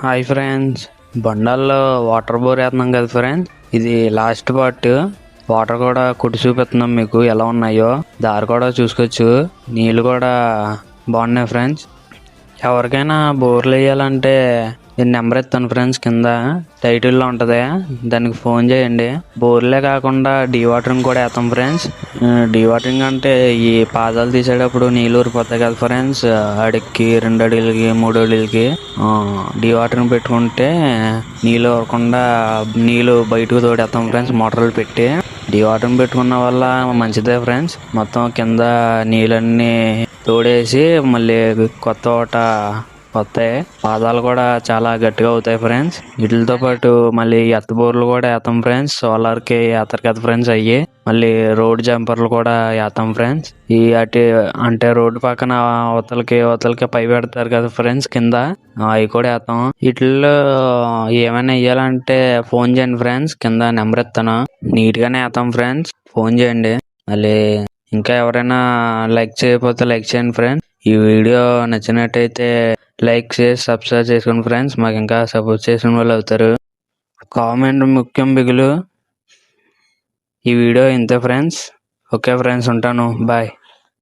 Hi friends, బండాల్లో water bore వేస్తున్నాం కదా friends. ఇది లాస్ట్ పార్ట్. వాటర్ కూడా కుట్టి చూపిస్తున్నాం మీకు ఎలా ఉన్నాయో. దారి కూడా చూసుకోవచ్చు, నీళ్ళు కూడా బాగున్నాయి ఫ్రెండ్స్. ఎవరికైనా బోర్లు వేయాలంటే నేను నెంబర్ ఇస్తాను ఫ్రెండ్స్, కింద టైటిల్లో ఉంటుంది, దానికి ఫోన్ చేయండి. బోర్లే కాకుండా డీవాటరింగ్ కూడా వేస్తాం ఫ్రెండ్స్. డీవాటరింగ్ అంటే ఈ పాదాలు తీసేటప్పుడు నీళ్ళు ఊరిపోతాయి కదా ఫ్రెండ్స్, అడికి 2 అడుగులకి 3 అడుగులకి డీవాటరింగ్ పెట్టుకుంటే నీళ్ళు ఊరకుండా నీళ్ళు బయటకు తోడేస్తాం ఫ్రెండ్స్ మోటార్లు పెట్టి. డీవాటరింగ్ పెట్టుకున్న వల్ల మంచిదే ఫ్రెండ్స్. మొత్తం కింద నీళ్ళన్నీ తోడేసి మళ్ళీ కొత్త వాట వస్తాయి. పాదాలు కూడా చాలా గట్టిగా అవుతాయి ఫ్రెండ్స్. వీటితో పాటు మళ్ళీ ఎత్త బోర్లు కూడా వేస్తాం ఫ్రెండ్స్. సోలార్కి వేస్తారు కదా ఫ్రెండ్స్, అయ్యి మళ్ళీ రోడ్ జంపర్లు కూడా వేస్తాం ఫ్రెండ్స్. ఈ అటు అంటే రోడ్డు పక్కన అవతలకి పై పెడతారు కదా ఫ్రెండ్స్ కింద, అవి కూడా వేస్తాం. వీటిల్లో ఏమైనా వేయాలంటే ఫోన్ చేయండి ఫ్రెండ్స్, కింద నెంబర్ ఇస్తాను. నీట్గానే వేస్తాం ఫ్రెండ్స్, ఫోన్ చేయండి. మళ్ళీ ఇంకా ఎవరైనా లైక్ చేయకపోతే లైక్ చేయండి ఫ్రెండ్స్. ఈ వీడియో నచ్చినట్టయితే లైక్ చేసి సబ్స్క్రైబ్ చేసుకోండి ఫ్రెండ్స్, మాకు ఇంకా సపోర్ట్ చేసిన వాళ్ళు అవుతారు. కామెంట్ ముఖ్యం బిగులు. ఈ వీడియో ఇంతే ఫ్రెండ్స్. ఓకే ఫ్రెండ్స్, ఉంటాను, బాయ్.